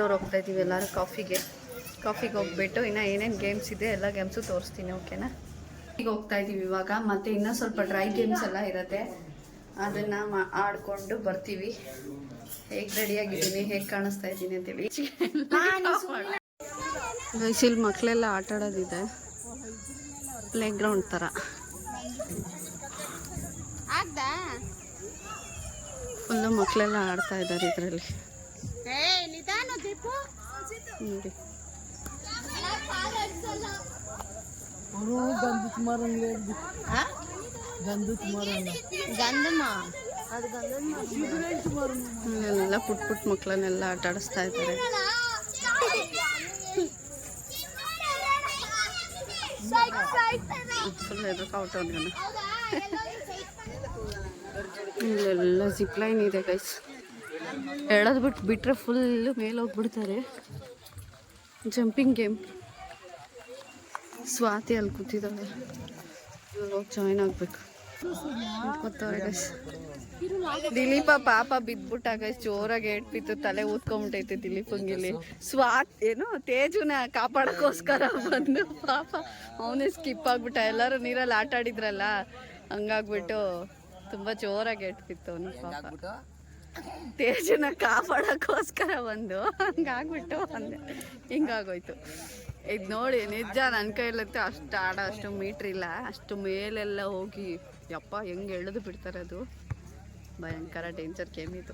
Floor ಹೋಗ್ತಾ ಇದ್ದೀವಿ ಎಲ್ಲರೂ ಕಾಫಿಗೆ ಹೋಗ್ಬಿಟ್ಟು ಇನ್ನು ಏನೇನು ಗೇಮ್ಸ್ ಇದೆ ಎಲ್ಲ ಗೇಮ್ಸು ತೋರಿಸ್ತೀನಿ, ಓಕೆನಾ? ಈಗ ಹೋಗ್ತಾ ಇದ್ದೀವಿ ಇವಾಗ. ಮತ್ತು ಇನ್ನೂ ಸ್ವಲ್ಪ ಡ್ರೈ ಗೇಮ್ಸ್ ಎಲ್ಲ ಇರುತ್ತೆ, ಅದನ್ನು ಆಡ್ಕೊಂಡು ಬರ್ತೀವಿ. ಹೇಗೆ ರೆಡಿಯಾಗಿದ್ದೀನಿ, ಹೇಗೆ ಕಾಣಿಸ್ತಾ ಇದ್ದೀನಿ ಅಂತೇಳಿ. ಇಲ್ಲಿ ಮಕ್ಕಳೆಲ್ಲ ಆಟ ಆಡೋದಿದೆ, ಪ್ಲೇ ಗ್ರೌಂಡ್ ಥರ. ಫುಲ್ಲು ಮಕ್ಕಳೆಲ್ಲ ಆಡ್ತಾ ಇದ್ದಾರೆ ಇದರಲ್ಲಿ ನೋಡಿ. ಎಲ್ಲ ಪುಟ್ ಮಕ್ಕಳನ್ನೆಲ್ಲ ಆಟ ಆಡಿಸ್ತಾ ಇದ್ದಾರೆ. ಫುಲ್ ಎದುರ್ಕೌಟ್ ಅವನಿಗೆ. ಇಲ್ಲೆಲ್ಲ ಜಿಪ್ ಲೈನ್ ಇದೆ ಗೈಸ್, ಎಳೆದು ಬಿಟ್ರೆ ಫುಲ್ಲು ಮೇಲೆ ಹೋಗ್ಬಿಡ್ತಾರೆ. Jumping game. ಸ್ವಾತಿ ಅಲ್ಲಿ ಕೂತಿದ್ದಾಳೆ, ಹೋಗಿ ಜಾಯ್ನ್ ಆಗಬೇಕು. ಕೂತವ್ರೆ ಗೈಸ್. ದಿಲೀಪ ಪಾಪ ಬಿದ್ಬಿಟ್ಟ ಗೈಸ್, ಜೋರಾಗಿ ಏಟ್ಬಿತ್ತು, ತಲೆ ಊದ್ಕೊಂಬಿಟ್ಟೈತೆ ದಿಲೀಪಂಗಿಲ್ಲಿ. ಏನು ತೇಜುನ ಕಾಪಾಡೋಕ್ಕೋಸ್ಕರ ಬಂದು ಪಾಪ ಅವನೇ ಸ್ಕಿಪ್ ಆಗ್ಬಿಟ್ಟ. ಎಲ್ಲರೂ ನೀರಲ್ಲಿ ಆಟ ಆಡಿದ್ರಲ್ಲ, ಹಂಗಾಗ್ಬಿಟ್ಟು ತುಂಬ ಜೋರಾಗಿ ಏಟ್ಬಿತ್ತು ಅವನಿಗೆ ಪಾಪ. ತೇಜುನ ಕಾಪಾಡೋಕ್ಕೋಸ್ಕರ ಬಂದು ಹಂಗಾಗ್ಬಿಟ್ಟು ಹಿಂಗಾಗೋಯ್ತು. ಇದು ನೋಡಿ, ನಿಜ ನನ್ನ ಕೈಲಂತೂ ಅಷ್ಟು ಮೀಟ್ರ್ ಇಲ್ಲ, ಅಷ್ಟು ಮೇಲೆಲ್ಲ ಹೋಗಿ ಯಪ್ಪ ಹೆಂಗೆ ಎಳೆದು ಬಿಡ್ತಾರೆ. ಅದು ಭಯಂಕರ ಡೇಂಜರ್ ಗೇಮ್ ಇದು.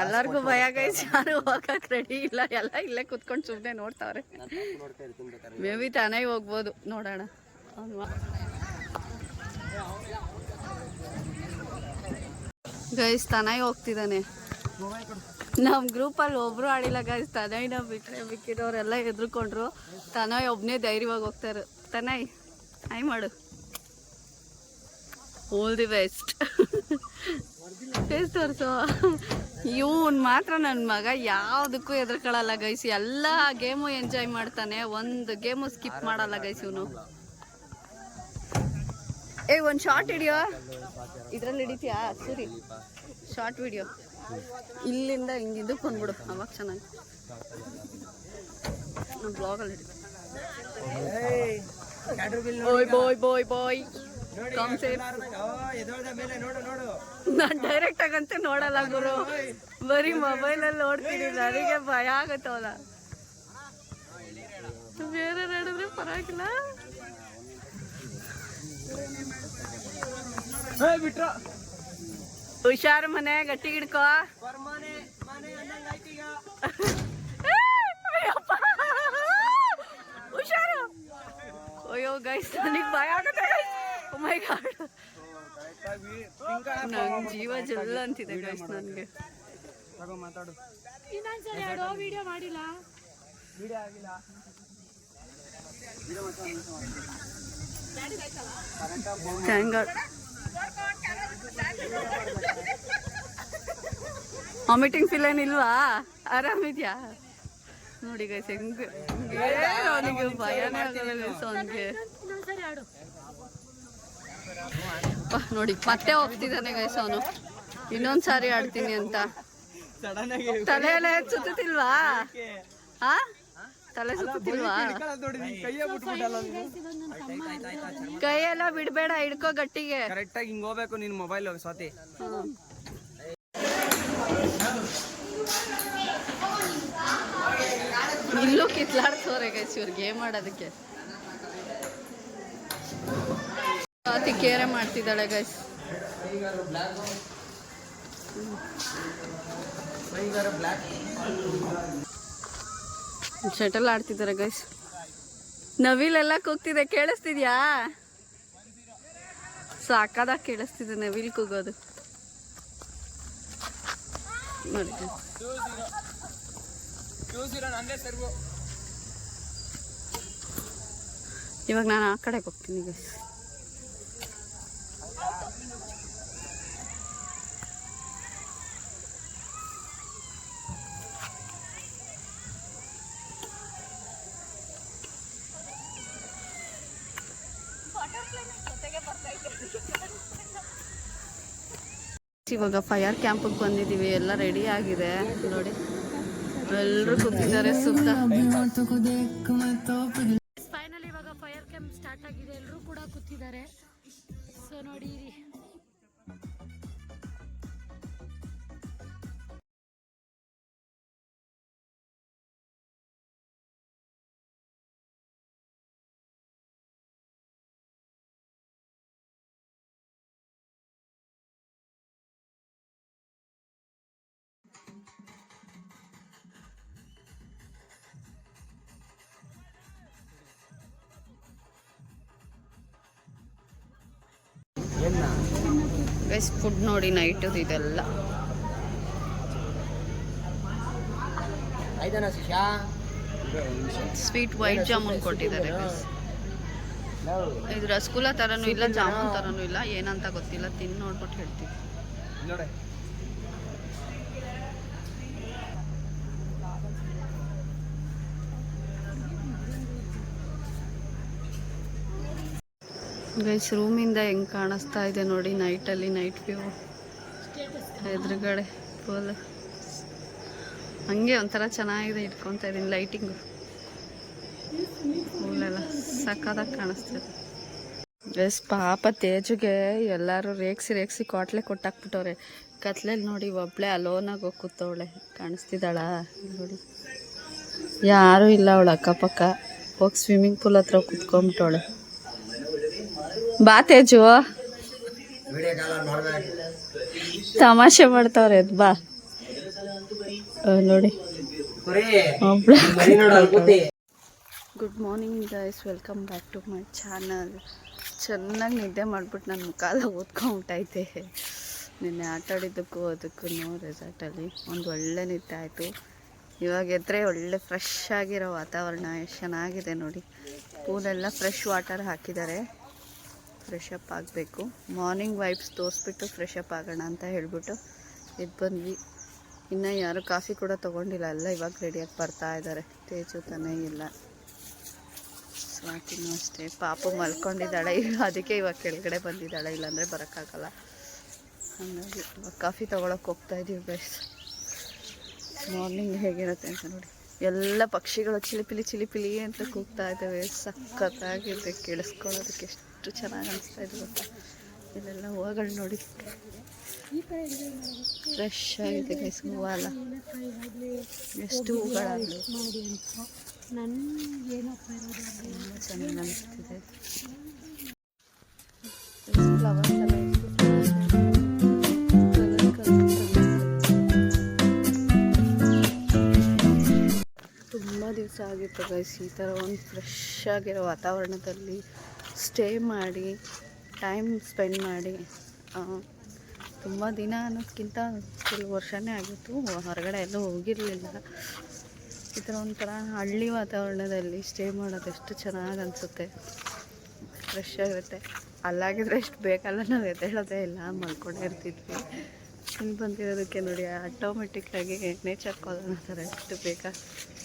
ಎಲ್ಲರಿಗೂ ಭಯ ಗೈಸ್, ಯಾರು ಹೋಗಕ್ಕೆ ರೆಡಿ ಇಲ್ಲ, ಎಲ್ಲ ಇಲ್ಲೇ ಕುತ್ಕೊಂಡು ಸುಮ್ಮನೆ ನೋಡ್ತಾವ್ರೆ. ಮೇ ಬಿ ತಾನೇ ಹೋಗ್ಬೋದು, ನೋಡೋಣ. ಗೈಸ್ ತನಾಯಿ ಹೋಗ್ತಿದ್ದಾನೆ. ನಮ್ಮ ಗ್ರೂಪಲ್ಲಿ ಒಬ್ರು ಆಡಿಲ್ಲ ಗೈಸ್, ತನಾಯಿನ ಬಿಟ್ಟರೆ ಮಿಕ್ಕಿದವರೆಲ್ಲ ಹೆದರ್ಕೊಂಡ್ರು. ತನಾಯಿ ಒಬ್ಬನೇ ಧೈರ್ಯವಾಗಿ ಹೋಗ್ತಾರೆ. ತನಾಯಿ ಹಾಯ್ ಮಾಡು. All the best. ಫೇಸ್ ತೋರಿಸು. ಇವನ್ ಮಾತ್ರ ನನ್ನ ಮಗ ಯಾವುದಕ್ಕೂ ಹೆದರ್ಕೊಳ್ಳಲ್ಲ ಗೈಸ್, ಎಲ್ಲ ಗೇಮು ಎಂಜಾಯ್ ಮಾಡ್ತಾನೆ, ಒಂದು ಗೇಮು ಸ್ಕಿಪ್ ಮಾಡಲ್ಲ ಗೈಸ್ ಇವನು. ಒಂದು ಶಾರ್ಟ್ ಹಿಡಿಯೋ, ಇದ್ರಲ್ಲಿ ಹಿಡಿತೀಯಾ? ಸರಿ, ಶಾರ್ಟ್ ವಿಡಿಯೋ ಇಲ್ಲಿಂದ ಹಿಂಗೆ ಇದಕ್ಕೆ ಬಂದ್ಬಿಡು, ಅವಾಗ ಚೆನ್ನಾಗಿ ಬ್ಲಾಗಲ್ಲಿ ಹಿಡಿ. ಬಾಯ್ ನಾನು ಡೈರೆಕ್ಟ್ ಆಗಂತೆ ನೋಡಲ್ಲ ಗುರು, ಬರೀ ಮೊಬೈಲಲ್ಲಿ ನೋಡ್ತೀನಿ, ನನಗೆ ಭಯ ಆಗತ್ತವಲ್ಲ. ಬೇರೆ ನಡೆದ್ರೆ ಪರವಾಗಿಲ್ಲ. ಹುಷಾರು ಮನೆ, ಗಟ್ಟಿ ಹಿಡ್ಕೋ. ಹುಷಾರು. ಅಯ್ಯೋ ಗೈಸ್, ನನಗೆ ಭಯ ಆಗುತ್ತೆ. ಓ ಮೈ ಗಾಡ್, ನಂಗೆ ಜೀವ ಜಲ್ಲ ಅಂತಿದೆ ಗೈಸ್ ನನಗೆ. Thank god. ವಾಮಿಟಿಂಗ್ ಫೀಲ್ ಏನಿಲ್ವಾ? ಆರಾಮಿದ್ಯಾ? ನೋಡಿ ಗೈಸ್ ಹೆಂಗೆ, ಅವನಿಗೆ ಭಯನೇ ಆಗಲ್ಲ ಗೈಸ್ ಅವನಿಗೆ. ನೋಡಿ ಮತ್ತೆ ಹೋಗ್ತಿದ್ದಾನೆ ಗೈಸ್ ಅವನು, ಇನ್ನೊಂದು ಸಾರಿ ಆಡ್ತೀನಿ ಅಂತ. ತಲೆಯೆಲ್ಲ ಸುತ್ತಿಲ್ವಾ? ಹಾ, ತಲೆ ಸುತ್ತಿಲ್ವಾ? ಕೈಯೆಲ್ಲ ಬಿಡ್ಬೇಡ, ಹಿಡ್ಕೋ ಗಟ್ಟಿಗೆ. ಕರೆಕ್ಟಾಗಿ ಹಿಂಗ್ ಹೋಗ್ಬೇಕು ನಿನ್ ಮೊಬೈಲ್ ಸ್ವಾತಿ. ಇಲ್ಲೂ ಕಿತ್ಲಾಡ್ಸೋರೆ ಗೈಸ್ ಇವ್ರು ಗೇಮ್ ಆಡೋದಕ್ಕೆ. ಸ್ವಾತಿ ಕೇರೆ ಮಾಡ್ತಿದ್ದಾಳೆ ಗೈಸ್. ಶಟಲ್ ಆಡ್ತಿದ್ದಾರೆ ಗೈಸ್. ನವಿಲೆಲ್ಲ ಕೂಗ್ತಿದೆ, ಕೇಳಿಸ್ತಿದ್ಯಾ? ಸಾಕಾದಾಗ ಕೇಳಿಸ್ತಿದೆ ನವಿಲ್ ಕೂಗೋದು ನೋಡಿ. ಇವಾಗ ನಾನು ಆ ಕಡೆಗೆ ಹೋಗ್ತೀನಿ ಗೈಸ್. ಇವಾಗ ಫೈರ್ ಕ್ಯಾಂಪಿಗೆ ಬಂದಿದ್ದೀವಿ, ಎಲ್ಲ ರೆಡಿ ಆಗಿದೆ ನೋಡಿ. ಎಲ್ಲರೂ ಕೂತಿದ್ದಾರೆ ಸುತ್ತ. ಫೈನಲಿ ಇವಾಗ ಫೈರ್ ಕ್ಯಾಂಪ್ ಸ್ಟಾರ್ಟ್ ಆಗಿದೆ, ಎಲ್ಲರೂ ಕೂಡ ಕೂತಿದ್ದಾರೆ. ಸೊ ನೋಡಿ ಗೈಸ್ ಫುಡ್ ನೋಡಿ ನೈಟ್ ಇದೆಲ್ಲ. ಸ್ವೀಟ್ ವೈಟ್ ಜಾಮೂನ್ ಕೊಟ್ಟಿದ್ದಾರೆ guys. ಇದು ರಸಗುಲ್ಲ ಥರನೂ ಇಲ್ಲ, ಜಾಮೂನ್ ಥರನೂ ಇಲ್ಲ, ಏನಂತ ಗೊತ್ತಿಲ್ಲ, ತಿಂದು ನೋಡ್ಬಿಟ್ಟು ಹೇಳ್ತೀವಿ. ಗೈಸ್ ರೂಮಿಂದ ಹೆಂಗೆ ಕಾಣಿಸ್ತಾ ಇದೆ ನೋಡಿ ನೈಟಲ್ಲಿ, ನೈಟ್ ವ್ಯೂ ಎದುರುಗಡೆ ಫುಲ್ ಹಂಗೆ ಒಂಥರ ಚೆನ್ನಾಗಿದೆ. ಇಟ್ಕೊತಾ ಇದ್ದೀನಿ ಲೈಟಿಂಗು ಫುಲ್ಲೆಲ್ಲ ಸಕ್ಕತ್ತಾಗಿ ಕಾಣಿಸ್ತಿದೆ. ಗೈಸ್ ಪಾಪ ತೇಜುಗೆ ಎಲ್ಲರೂ ರೇಗಿಸಿ ಕಾಟ್ಲೆ ಕೊಟ್ಟಾಕ್ಬಿಟ್ಟವ್ರೆ. ಕತ್ಲಲ್ಲಿ ನೋಡಿ ಒಬ್ಳೆ ಅಲೋನಾಗಿ ಹೋಗಿ ಕೂತವಳೆ, ಕಾಣಿಸ್ತಿದ್ದಾಳ ನೋಡಿ, ಯಾರೂ ಇಲ್ಲ ಅವಳು ಅಕ್ಕಪಕ್ಕ. ಹೋಗಿ ಸ್ವಿಮ್ಮಿಂಗ್ ಪೂಲ್ ಹತ್ರ ಕುತ್ಕೊಂಬಿಟ್ಟವಳೆ. ಬಾ ತೇಜು, ತಮಾಷೆ ಮಾಡ್ತಾವ್ರೆ, ಅದು ಬಾ ನೋಡಿ. Good morning guys, welcome back to my channel. ಚೆನ್ನಾಗಿ ನಿದ್ದೆ ಮಾಡಿಬಿಟ್ಟು ನನ್ನ ಮುಖ ಎಲ್ಲ ಓದ್ಕೊಂಬಿಟ್ಟೈತೆ. ನಿನ್ನೆ ಆಟಾಡಿದ್ದಕ್ಕೂ ಅದಕ್ಕೂ ರೆಸಾರ್ಟಲ್ಲಿ ಒಂದು ಒಳ್ಳೆ ನಿದ್ದೆ ಆಯಿತು. ಇವಾಗ ಎದ್ದರೆ ಒಳ್ಳೆ ಫ್ರೆಶ್ ಆಗಿರೋ ವಾತಾವರಣ, ಎಷ್ಟು ಚೆನ್ನಾಗಿದೆ ನೋಡಿ. ಪೂಲೆಲ್ಲ ಫ್ರೆಶ್ ವಾಟರ್ ಹಾಕಿದ್ದಾರೆ. ಫ್ರೆಶ್ ಅಪ್ ಆಗಬೇಕು, ಮಾರ್ನಿಂಗ್ ವೈಬ್ಸ್ ತೋರಿಸ್ಬಿಟ್ಟು ಫ್ರೆಶ್ ಅಪ್ ಆಗೋಣ ಅಂತ ಹೇಳ್ಬಿಟ್ಟು ಇದು ಬಂದ್ವಿ. ಇನ್ನು ಯಾರು ಕಾಫಿ ಕೂಡ ತೊಗೊಂಡಿಲ್ಲ, ಎಲ್ಲ ಇವಾಗ ರೆಡಿಯಾಗಿ ಬರ್ತಾ ಇದ್ದಾರೆ. ತೇಜು ತಾನೇ ಇಲ್ಲ, ಸ್ವಾತಿನೂ ಅಷ್ಟೇ. ಪಾಪು ಮಲ್ಕೊಂಡಿದ್ದಾಳೆ, ಅದಕ್ಕೆ ಇವಾಗ ಕೆಳಗಡೆ ಬಂದಿದ್ದಾಳೆ, ಇಲ್ಲಾಂದರೆ ಬರೋಕ್ಕಾಗಲ್ಲ. ಹಾಗಾಗಿ ಇವಾಗ ಕಾಫಿ ತೊಗೊಳಕ್ಕೆ ಹೋಗ್ತಾಯಿದ್ದೀವಿ ಗೈಸ್. ಮಾರ್ನಿಂಗ್ ಹೇಗಿರುತ್ತೆ ಅಂತ ನೋಡಿ. ಎಲ್ಲ ಪಕ್ಷಿಗಳು ಚಿಲಿಪಿಲಿ ಅಂತ ಕೂಗ್ತಾ ಇದ್ದಾವೆ. ಸಖತ್ತಾಗಿದೆ, ಕೇಳಿಸ್ಕೊಳ್ಳೋದಕ್ಕೆ ಎಷ್ಟು ಚೆನ್ನಾಗಿ ಅನಿಸ್ತಾ ಇದೆ ಗೊತ್ತಾ. ಇಲ್ಲೆಲ್ಲ ಹೂವುಗಳು ನೋಡಿ, ಫ್ರೆಶ್ ಆಗಿದೆ ಗೈಸ್. ಹೂವಲ್ಲ ಎಷ್ಟು ಹೂಗಳಾಗಲಿ ಚೆನ್ನಾಗಿ ಅನಿಸ್ತಿದೆ. ಫ್ಲವರ್ಸ್ ಎಲ್ಲ ತುಂಬ ದಿವಸ ಆಗಿತ್ತು ಗೈಸ್ ಈ ಥರ ಒಂದು ಫ್ರೆಶ್ ಆಗಿರೋ ವಾತಾವರಣದಲ್ಲಿ ಸ್ಟೇ ಮಾಡಿ ಟೈಮ್ ಸ್ಪೆಂಡ್ ಮಾಡಿ. ತುಂಬ ದಿನ ಅನ್ನೋದಕ್ಕಿಂತ ಕೆಲವು ವರ್ಷನೇ ಆಗಿತ್ತು, ಹೊರಗಡೆ ಎಲ್ಲೂ ಹೋಗಿರಲಿಲ್ಲ. ಈ ಥರ ಒಂಥರ ಹಳ್ಳಿ ವಾತಾವರಣದಲ್ಲಿ ಸ್ಟೇ ಮಾಡೋದು ಎಷ್ಟು ಚೆನ್ನಾಗಿ ಅನಿಸುತ್ತೆ, ಫ್ರೆಶ್ ಆಗಿರುತ್ತೆ. ಅಲ್ಲಾಗಿದ್ರೆ ಎಷ್ಟು ಬೇಕಲ್ಲ ನಾವು ಎದ್ದೇಳೋದೇ ಇಲ್ಲ, ಮಲ್ಕೊಂಡೇ ಇರ್ತಿದ್ವಿ. ಇಲ್ಲಿ ಬಂದಿರೋದಕ್ಕೆ ನೋಡಿ ಆಟೋಮೆಟಿಕ್ಕಾಗಿ ನೇಚರ್ ಕಾಲ್ ಅನ್ನೋ ಥರ ಎಷ್ಟು ಬೇಗ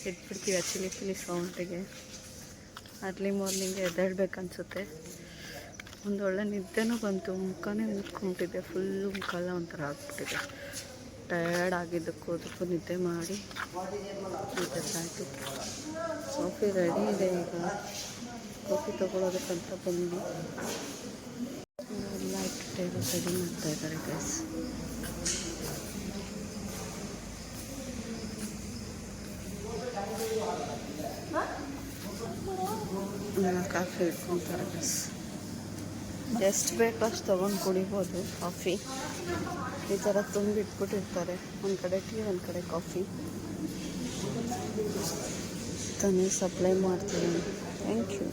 ಎದ್ಬಿಡ್ತೀವಿ ಆ ಚಿಲಿಪಿಲಿ ಸೌಂಡಿಗೆ. Early morning ಎದ್ದೇಳ್ಬೇಕನ್ಸುತ್ತೆ. ಒಂದೊಳ್ಳೆ ನಿದ್ದೆನೂ ಬಂತು, ಮುಖನೇ ಊದ್ಕೊಂಬಿಟ್ಟಿದೆ, ಫುಲ್ಲು ಮುಖಲ್ಲ ಒಂಥರ ಆಗ್ಬಿಟ್ಟಿದೆ. ಟಯರ್ಡ್ ಆಗಿದ್ದಕ್ಕೂ ಅದಕ್ಕೂ ನಿದ್ದೆ ಮಾಡಿ ಆಯಿತು. ಕಾಫಿ ರೆಡಿ ಇದೆ, ಈಗ ಕಾಫಿ ತೊಗೊಳೋದಕ್ಕಂತ ಬಂದು ಲೈಟ್ ಟೇಬಲ್ ರೆಡಿ ಮಾಡ್ತಾಯಿದ್ದಾರೆ ಗೈಸ್. ಕಾಫಿ ಇಟ್ಕೊತಾರೆ ಗೈಸ್. ಎಷ್ಟು ಬೇಕೋ ಅಷ್ಟು ತೊಗೊಂಡು ಕುಡಿಬೋದು ಕಾಫಿ. ಈ ಥರ ತುಂಬಿಟ್ಬಿಟ್ಟಿರ್ತಾರೆ, ಒಂದು ಕಡೆ ಟೀ ಒಂದು ಕಡೆ ಕಾಫಿ ತಾನೇ ಸಪ್ಲೈ ಮಾಡ್ತೀನಿ. ಥ್ಯಾಂಕ್ ಯು,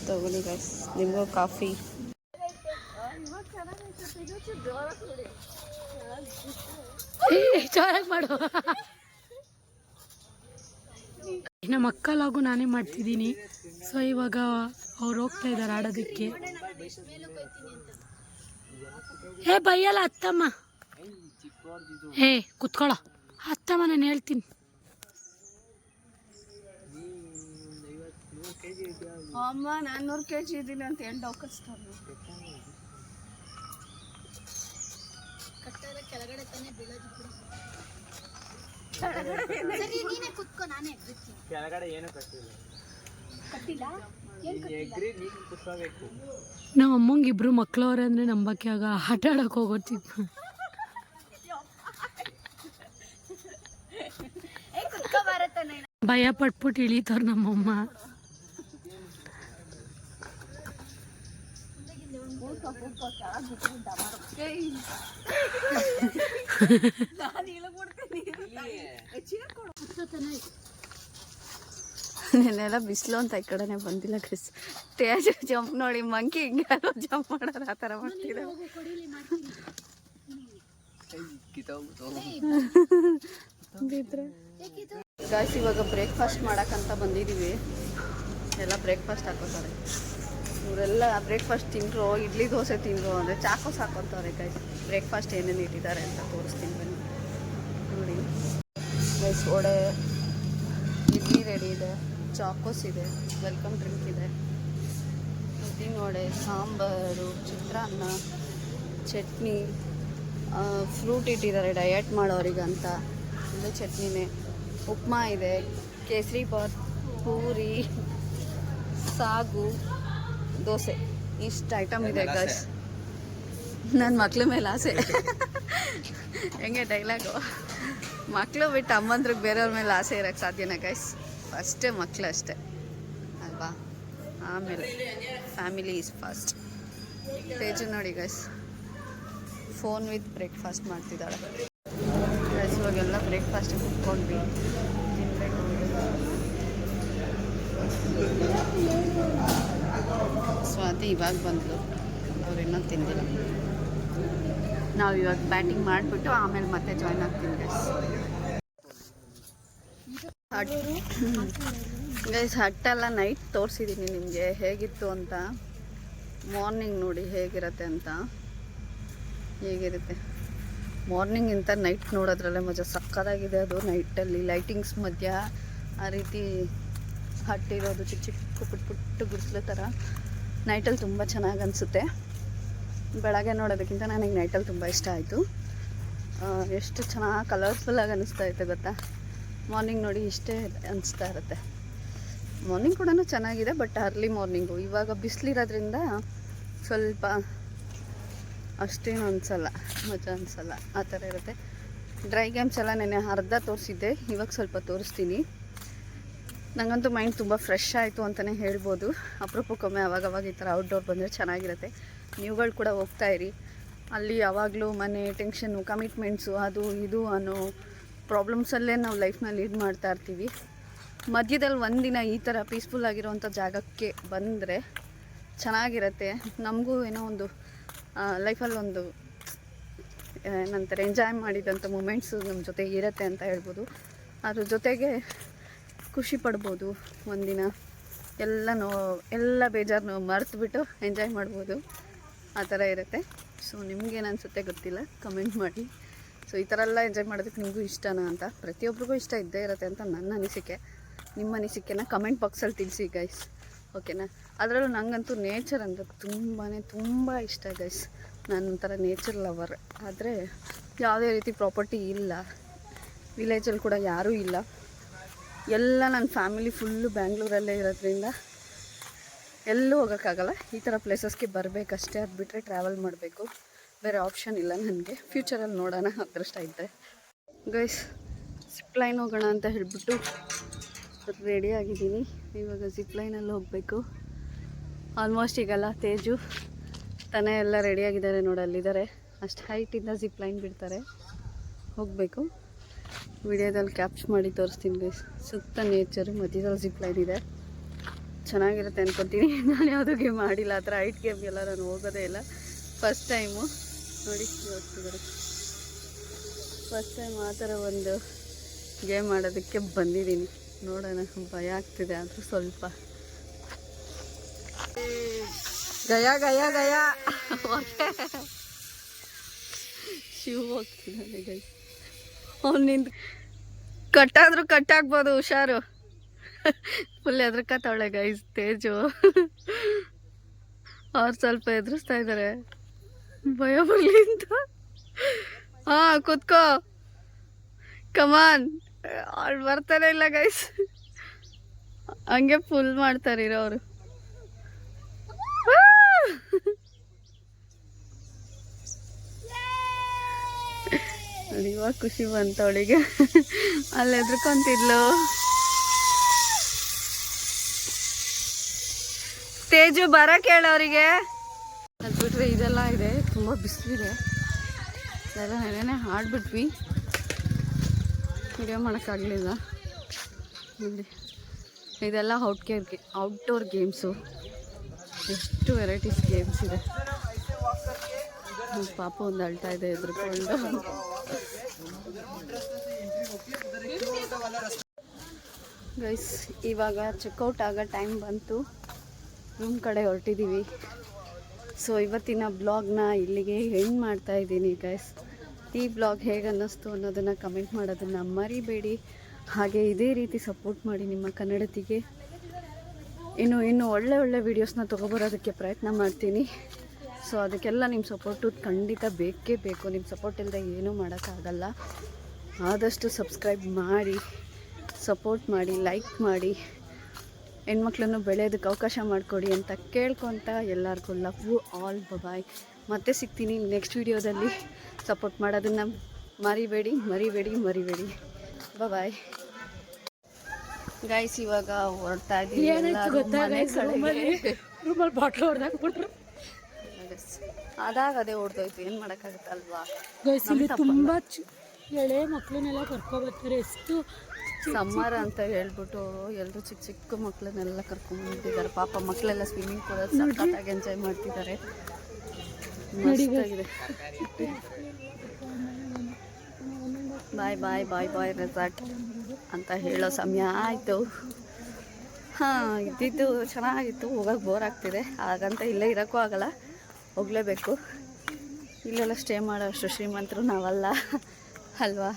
ತಗೊಳ್ಳಿ ಗೈಸ್, ನಿಮಗೂ ಕಾಫಿ. ಜೋರಾಗಿ ಮಾಡು. ನಮ್ಮ ಅಕ್ಕಲಾಗೂ ನಾನೇ ಮಾಡ್ತಿದ್ದೀನಿ. ಸೊ ಇವಾಗ ಅವ್ರು ಹೋಗ್ತಾ ಇದ್ದಾರೆ ಆಡೋದಕ್ಕೆ. ಏ ಬೈಯಲ್ಲ ಅತ್ತಮ್ಮ, ಏ ಕುತ್ಕೊಳ್ಳೋ ಅತ್ತಮ್ಮ, ನಾನು ಹೇಳ್ತೀನಿ. ಅಮ್ಮ 400 kg ಇದ್ದೀನಿ ಅಂತ ಏನು ಡೌಕಸ್ತಾರೆ. ಕೆಳಗಡೆ ತಾನೇ ಬೀಳೋದು. ಕೆಳಗಡೆ ಏನು ಕಟ್ಟಿಲ್ಲ ನಮ್ಮ ಅಮ್ಮಂಗೆ ಇಬ್ರು ಮಕ್ಳವ್ರೆ ಅಂದ್ರೆ ನಂಬಕ್ಕೆ ಆಗ ಆಟ ಆಡಕ್ ಹೋಗೋತಿದ್ವು. ಭಯ ಪಟ್ಬಿಟ್ಟು ಇಳಿತವ್ರ ನಮ್ಮಮ್ಮ. ನೆನ್ನೆಲ್ಲ ಬಿಸಿಲು ಅಂತ ಈ ಕಡೆನೆ ಬಂದಿಲ್ಲ ಕ್ರಿಸ್. ತೇಜ್ ಜಂಪ್ ನೋಡಿ ಮಂಕಿ ಹಿಂಗೆ ಯಾರೋ ಜಂಪ್ ಮಾಡೋರು ಆ ಥರ ಮಾಡ್ತಿದ್ದೆ. ಗಾಯ್ಸ್ ಇವಾಗ ಬ್ರೇಕ್ಫಾಸ್ಟ್ ಮಾಡೋಕ್ಕಂತ ಬಂದಿದ್ದೀವಿ. ಎಲ್ಲ ಬ್ರೇಕ್ಫಾಸ್ಟ್ ಹಾಕೋತಾರೆ ಇವರೆಲ್ಲ. ಬ್ರೇಕ್ಫಾಸ್ಟ್ ತಿಂದರು, ಇಡ್ಲಿ ದೋಸೆ ತಿಂದರು ಅಂದರೆ ಚಾಕೋಸ್ ಹಾಕೋತಾರೆ ಗಾಯ್ಸ್. ಬ್ರೇಕ್ಫಾಸ್ಟ್ ಏನೇನು ಇಟ್ಟಿದ್ದಾರೆ ಅಂತ ತೋರಿಸ್ತೀನಿ ಬನ್ನಿ ನೋಡಿ ಗೈಸ್. ವಡೆ, ಇಡ್ಲಿ ರೆಡಿ ಇದೆ, ಚಾಕೋಸ್ ಇದೆ, ವೆಲ್ಕಮ್ ಡ್ರಿಂಕ್ ಇದೆ, ಉದ್ದಿನ ವಡೆ, ಸಾಂಬಾರು, ಚಿತ್ರಾನ್ನ, ಚಟ್ನಿ, ಫ್ರೂಟ್ ಇಟ್ಟಿದ್ದಾರೆ ಡಯಟ್ ಮಾಡೋರಿಗಂತ. ಇದು ಚಟ್ನಿನೇ. ಉಪ್ಮಾ ಇದೆ, ಕೇಸರಿ ಬಾತ್, ಪೂರಿ, ಸಾಗು, ದೋಸೆ, ಇಷ್ಟು ಐಟಮ್ ಇದೆ ಗೈಸ್. ನನ್ನ ಮಕ್ಳ ಮೇಲೆ ಆಸೆ. ಹೆಂಗೆ ಡೈಲಾಗು, ಮಕ್ಕಳು ಬಿಟ್ಟು ಅಮ್ಮಂದ್ರಿಗೆ ಬೇರೆಯವ್ರ ಮೇಲೆ ಆಸೆ ಇರೋಕ್ಕೆ ಸಾಧ್ಯನಾ ಗೈಸ್? ಫಸ್ಟೇ ಮಕ್ಕಳು ಅಷ್ಟೇ ಅಲ್ವಾ, ಆಮೇಲೆ ಫ್ಯಾಮಿಲಿ ಈಸ್ ಫಸ್ಟ್. ತೇಜು ನೋಡಿ ಗೈಸ್ ಫೋನ್ ವಿತ್ ಬ್ರೇಕ್ಫಾಸ್ಟ್ ಮಾಡ್ತಿದ್ದಾಳೆ ಗೈಸ್. ಇವಾಗೆಲ್ಲ ಬ್ರೇಕ್ಫಾಸ್ಟ್ ಕುತ್ಕೊಂಡ್ವಿ, ತಿನ್ಬೇಕು. ಸ್ವಾತಿ ಇವಾಗ ಬಂದ್ಲು, ಅವ್ರು ಇನ್ನೂ ತಿಂದಿಲ್ಲ. ನಾವು ಇವಾಗ ಬ್ಯಾಟಿಂಗ್ ಮಾಡಿಬಿಟ್ಟು ಆಮೇಲೆ ಮತ್ತೆ ಜಾಯ್ನ್ ಆಗ್ತೀವಿ ಗೈಸ್. ಗೈಸ್ ಹಟ್ಟೆಲ್ಲ ನೈಟ್ ತೋರಿಸಿದ್ದೀನಿ ನಿಮಗೆ ಹೇಗಿತ್ತು ಅಂತ. ಮಾರ್ನಿಂಗ್ ನೋಡಿ ಹೇಗಿರುತ್ತೆ ಅಂತ. ಹೇಗಿರುತ್ತೆ ಮಾರ್ನಿಂಗಿಂತ ನೈಟ್ ನೋಡೋದ್ರಲ್ಲೇ ಮಜಾ. ಸಕ್ಕತ್ತಾಗಿದೆ ಅದು ನೈಟಲ್ಲಿ ಲೈಟಿಂಗ್ಸ್ ಮಧ್ಯ ಆ ರೀತಿ ಹಟ್ಟಿರೋದು ಚಿಕ್ಕ ಚಿಕ್ಕ ಪುಟ್ಟ ಪುಟ್ಟ ಗುಡಿಸ್ಲು ಥರ. ನೈಟಲ್ಲಿ ತುಂಬ ಚೆನ್ನಾಗಿ ಅನಿಸುತ್ತೆ. ಬೆಳಗ್ಗೆ ನೋಡೋದಕ್ಕಿಂತ ನನಗೆ ನೈಟಲ್ಲಿ ತುಂಬ ಇಷ್ಟ ಆಯಿತು. ಎಷ್ಟು ಚೆನ್ನಾಗಿ ಕಲರ್ಫುಲ್ಲಾಗಿ ಅನ್ನಿಸ್ತಾ ಇತ್ತು ಗೊತ್ತಾ. ಮಾರ್ನಿಂಗ್ ನೋಡಿ ಇಷ್ಟೇ ಅನಿಸ್ತಾ ಇರುತ್ತೆ. ಮಾರ್ನಿಂಗ್ ಕೂಡ ಚೆನ್ನಾಗಿದೆ, ಬಟ್ ಅರ್ಲಿ ಮಾರ್ನಿಂಗು. ಇವಾಗ ಬಿಸಿಲಿರೋದ್ರಿಂದ ಸ್ವಲ್ಪ ಅಷ್ಟೇನು ಅನಿಸಲ್ಲ, ಮಜಾ ಅನಿಸಲ್ಲ, ಆ ಥರ ಇರುತ್ತೆ. ಡ್ರೈ ಗೇಮ್ಸ್ ಎಲ್ಲ ನೆನ್ನೆ ಅರ್ಧ ತೋರಿಸಿದ್ದೆ, ಇವಾಗ ಸ್ವಲ್ಪ ತೋರಿಸ್ತೀನಿ. ನನಗಂತೂ ಮೈಂಡ್ ತುಂಬ ಫ್ರೆಶ್ ಆಯಿತು ಅಂತಲೇ ಹೇಳ್ಬೋದು. ಅಪರೂಪಕ್ಕೊಮ್ಮೆ ಅವಾಗವಾಗ ಈ ಥರ ಔಟ್ಡೋರ್ ಬಂದರೆ ಚೆನ್ನಾಗಿರುತ್ತೆ. ನೀವುಗಳು ಕೂಡ ಹೋಗ್ತಾಯಿರಿ. ಅಲ್ಲಿ ಯಾವಾಗಲೂ ಮನೆ ಟೆನ್ಷನ್ನು, ಕಮಿಟ್ಮೆಂಟ್ಸು, ಅದು ಇದು ಅನ್ನೋ ಪ್ರಾಬ್ಲಮ್ಸಲ್ಲೇ ನಾವು ಲೈಫ್ನ ಲೀಡ್ ಮಾಡ್ತಾ ಇರ್ತೀವಿ. ಮಧ್ಯದಲ್ಲಿ ಒಂದಿನ ಈ ಥರ ಪೀಸ್ಫುಲ್ ಆಗಿರೋವಂಥ ಜಾಗಕ್ಕೆ ಬಂದರೆ ಚೆನ್ನಾಗಿರುತ್ತೆ. ನಮಗೂ ಏನೋ ಒಂದು ಲೈಫಲ್ಲಿ ಒಂದು ಏನಂತಾರೆ ಎಂಜಾಯ್ ಮಾಡಿದಂಥ ಮೂಮೆಂಟ್ಸು ನಮ್ಮ ಜೊತೆ ಇರುತ್ತೆ ಅಂತ ಹೇಳ್ಬೋದು. ಅದ್ರ ಜೊತೆಗೆ ಖುಷಿ ಪಡ್ಬೋದು. ಒಂದಿನ ಎಲ್ಲ ಬೇಜಾರನ್ನು ಮರೆತುಬಿಟ್ಟು ಎಂಜಾಯ್ ಮಾಡ್ಬೋದು. ಆ ಥರ ಇರುತ್ತೆ. ಸೊ ನಿಮ್ಗೇನು ಅನಿಸುತ್ತೆ ಗೊತ್ತಿಲ್ಲ, ಕಮೆಂಟ್ ಮಾಡಿ. ಸೊ ಈ ಥರ ಎಲ್ಲ ಎಂಜಾಯ್ ಮಾಡೋದಕ್ಕೆ ನಿಮಗೂ ಇಷ್ಟನಾ ಅಂತ. ಪ್ರತಿಯೊಬ್ಬರಿಗೂ ಇಷ್ಟ ಇದ್ದೇ ಇರುತ್ತೆ ಅಂತ ನನ್ನ ಅನಿಸಿಕೆ. ನಿಮ್ಮ ಅನಿಸಿಕೆನ ಕಮೆಂಟ್ ಬಾಕ್ಸಲ್ಲಿ ತಿಳಿಸಿ ಗೈಸ್, ಓಕೆನಾ? ಅದರಲ್ಲೂ ನನಗಂತೂ ನೇಚರ್ ಅಂದರೆ ತುಂಬ ಇಷ್ಟ ಗೈಸ್. ನಾನು ಒಂಥರ ನೇಚರ್ ಲವರ್. ಆದರೆ ಯಾವುದೇ ರೀತಿ ಪ್ರಾಪರ್ಟಿ ಇಲ್ಲ, ವಿಲೇಜಲ್ಲಿ ಕೂಡ ಯಾರೂ ಇಲ್ಲ. ಎಲ್ಲ ನನ್ನ ಫ್ಯಾಮಿಲಿ ಫುಲ್ಲು ಬ್ಯಾಂಗ್ಳೂರಲ್ಲೇ ಇರೋದ್ರಿಂದ ಎಲ್ಲೂ ಹೋಗೋಕ್ಕಾಗಲ್ಲ. ಈ ಥರ ಪ್ಲೇಸಸ್ಗೆ ಬರಬೇಕಷ್ಟೇ. ಅದು ಬಿಟ್ಟರೆ ಟ್ರಾವೆಲ್ ಮಾಡಬೇಕು, ಬೇರೆ ಆಪ್ಷನ್ ಇಲ್ಲ ನನಗೆ. ಫ್ಯೂಚರಲ್ಲಿ ನೋಡೋಣ ಅದೃಷ್ಟ ಇದ್ದರೆ. ಗೈಸ್ ಜಿಪ್ಲೈನ್ ಹೋಗೋಣ ಅಂತ ಹೇಳಿಬಿಟ್ಟು ರೆಡಿ ಆಗಿದ್ದೀನಿ. ಇವಾಗ ಜಿಪ್ಲೈನಲ್ಲಿ ಹೋಗಬೇಕು. ಆಲ್ಮೋಸ್ಟ್ ಈಗಲ್ಲ ತೇಜು ತಾನೇ ಎಲ್ಲ ರೆಡಿಯಾಗಿದ್ದಾರೆ ನೋಡಿ, ಅಲ್ಲಿದ್ದಾರೆ. ಅಷ್ಟು ಹೈಟಿಂದ ಜಿಪ್ಲೈನ್ ಬಿಡ್ತಾರೆ, ಹೋಗಬೇಕು. ವಿಡಿಯೋದಲ್ಲಿ ಕ್ಯಾಪ್ಚರ್ ಮಾಡಿ ತೋರಿಸ್ತೀನಿ ಗೈಸ್. ಸುತ್ತ ನೇಚರು, ಮಧ್ಯದಲ್ಲಿ ಜಿಪ್ಲೈನ್ ಇದೆ. ಚೆನ್ನಾಗಿರುತ್ತೆ ಅನ್ಕೊತೀನಿ. ನಾನು ಯಾವುದೂ ಗೇಮ್ ಮಾಡಿಲ್ಲ, ಆ ಥರ ಹೈಟ್ ಗೇಮ್ಗೆಲ್ಲ ನಾನು ಹೋಗೋದೇ ಇಲ್ಲ. ಫಸ್ಟ್ ಟೈಮು ನೋಡಿ ಹೋಗ್ತಿದ್ದಾರೆ. ಫಸ್ಟ್ ಟೈಮ್ ಆ ಥರ ಒಂದು ಗೇಮ್ ಮಾಡೋದಕ್ಕೆ ಬಂದಿದ್ದೀನಿ. ನೋಡೋಣ, ಭಯ ಆಗ್ತಿದೆ ಆದರೂ ಸ್ವಲ್ಪ. ಗಯಾ ಗಯಾ ಗಯಾ ಶಿವ ಹೋಗ್ತಿದ್ದಾನೆ ಗೈ. ಅವ್ನು ನಿಂತು ಕಟ್ಟಾದರೂ ಕಟ್ಟಾಗ್ಬೋದು, ಹುಷಾರು. ಫುಲ್ ಎದ್ರಕತ್ತವಳೆ ಗೈಸ್ ತೇಜು. ಅವ್ರು ಸ್ವಲ್ಪ ಎದುರಿಸ್ತಾ ಇದ್ದಾರೆ, ಭಯ ಬರಲಿ ಅಂತ. ಹಾಂ ಕೂತ್ಕೋ, ಕಮಾನ್. ಅವ್ಳು ಬರ್ತಾನೆ ಇಲ್ಲ ಗೈಸ್, ಹಂಗೆ ಫುಲ್ ಮಾಡ್ತಾರೆ ಇರೋರು. ಇವಾಗ ಖುಷಿ ಬಂತು ಅವಳಿಗೆ, ಅಲ್ಲಿ ಎದ್ರಕೊಂತಿದ್ಲು. ತೇಜು ಬರ ಕೇಳೋರಿಗೆ. ಅದು ಬಿಟ್ರೆ ಇದೆಲ್ಲ ಇದೆ, ತುಂಬ ಬಿಸಿಲಿದೆ. ಇದೆಲ್ಲ ನೆನೆ ಆಡ್ಬಿಟ್ವಿ, ವಿಡಿಯೋ ಮಾಡೋಕ್ಕಾಗಲಿಲ್ಲ. ನೋಡಿ ಇದೆಲ್ಲ ಔಟ್ಡೋರ್ ಗೇಮ್ಸು, ಎಷ್ಟು ವೆರೈಟೀಸ್ ಗೇಮ್ಸ್ ಇದೆ. ಪಾಪ ಒಂದು ಅಳ್ತಾ ಇದೆ ಎದ್ರುಕೊಂಡು. ಗೈಸ್ ಇವಾಗ ಚೆಕ್ಔಟ್ ಆಗೋ ಟೈಮ್ ಬಂತು, ರೂಮ್ ಕಡೆ ಹೊರಟಿದ್ದೀವಿ. ಸೊ ಇವತ್ತಿನ ಬ್ಲಾಗ್ನ ಇಲ್ಲಿಗೆ ಎಂಡ್ ಮಾಡ್ತಾ ಇದ್ದೀನಿ ಗೈಸ್. ಈ ಬ್ಲಾಗ್ ಹೇಗೆ ಅನ್ನಿಸ್ತು ಅನ್ನೋದನ್ನು ಕಮೆಂಟ್ ಮಾಡೋದನ್ನು ಮರಿಬೇಡಿ. ಹಾಗೆ ಇದೇ ರೀತಿ ಸಪೋರ್ಟ್ ಮಾಡಿ ನಿಮ್ಮ ಕನ್ನಡತಿಗೆ. ಇನ್ನು ಒಳ್ಳೆ ವೀಡಿಯೋಸ್ನ ತೊಗೊಬರೋದಕ್ಕೆ ಪ್ರಯತ್ನ ಮಾಡ್ತೀನಿ. ಸೊ ಅದಕ್ಕೆಲ್ಲ ನಿಮ್ಮ ಸಪೋರ್ಟು ಖಂಡಿತ ಬೇಕೇ ಬೇಕು. ನಿಮ್ಮ ಸಪೋರ್ಟ್ ಇಲ್ಲದೆ ಏನೂ ಮಾಡೋಕ್ಕಾಗಲ್ಲ. ಆದಷ್ಟು ಸಬ್ಸ್ಕ್ರೈಬ್ ಮಾಡಿ, ಸಪೋರ್ಟ್ ಮಾಡಿ, ಲೈಕ್ ಮಾಡಿ, ಹೆಣ್ಮಕ್ಳನ್ನು ಬೆಳೆಯೋದಕ್ಕೆ ಅವಕಾಶ ಮಾಡಿಕೊಡಿ ಅಂತ ಕೇಳ್ಕೊತ ಎಲ್ಲರಿಗೂ ಲವ್ ಯು ಆಲ್. ಬಾಯ್. ಮತ್ತೆ ಸಿಗ್ತೀನಿ ನೆಕ್ಸ್ಟ್ ವೀಡಿಯೋದಲ್ಲಿ. ಸಪೋರ್ಟ್ ಮಾಡೋದನ್ನು ಮರಿಬೇಡಿ. Bye guys. ಇವಾಗ ಹೊರಡ್ತಾ ಇದ್ದೀವಿ. ಅದೇ ಹೊಡೆದೋಯ್ತು, ಏನು ಮಾಡೋಕ್ಕಾಗುತ್ತಲ್ವಾ. ಇಲ್ಲಿ ತುಂಬ ಎಳೆ ಮಕ್ಕಳನ್ನೆಲ್ಲ ಕರ್ಕೊಬರ್ತಾರೆ. ಎಷ್ಟು ಸಮ್ಮರ್ ಅಂತ ಹೇಳ್ಬಿಟ್ಟು ಎಲ್ಲರೂ ಚಿಕ್ಕ ಮಕ್ಕಳನ್ನೆಲ್ಲ ಕರ್ಕೊಂಡ್ಬಂದಿದ್ದಾರೆ. ಪಾಪ ಮಕ್ಕಳೆಲ್ಲ ಸ್ವಿಮ್ಮಿಂಗ್ ಪೂಲಲ್ಲಿ ಸಖತ್ತಾಗಿ ಎಂಜಾಯ್ ಮಾಡ್ತಿದ್ದಾರೆ. ಮಸ್ತಾಗಿದೆ. ಬಾಯ್ ರೆಸಾರ್ಟ್ ಅಂತ ಹೇಳೋ ಸಮಯ ಆಯಿತು. ಇದ್ದಿದ್ದು ಚೆನ್ನಾಗಿತ್ತು, ಹೋಗೋಕೆ ಬೋರ್ ಆಗ್ತಿದೆ. ಹಾಗಂತ ಇಲ್ಲೇ ಇರೋಕ್ಕೂ ಆಗಲ್ಲ, ಹೋಗಲೇಬೇಕು. ಇಲ್ಲೆಲ್ಲ ಸ್ಟೇ ಮಾಡೋ ಅಷ್ಟು ಶ್ರೀಮಂತರು ನಾವಲ್ಲ ಅಲ್ವಾ.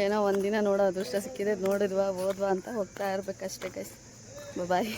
ಏನೋ ಒಂದಿನ ನೋಡೋ ಅದೃಷ್ಟ ಸಿಕ್ಕಿದೆ, ನೋಡಿದ್ವಾ ಹೋದ್ವಾ ಅಂತ ಹೋಗ್ತಾ ಇರಬೇಕಷ್ಟೇ ಗೈಸ್. ಬಾಯ್.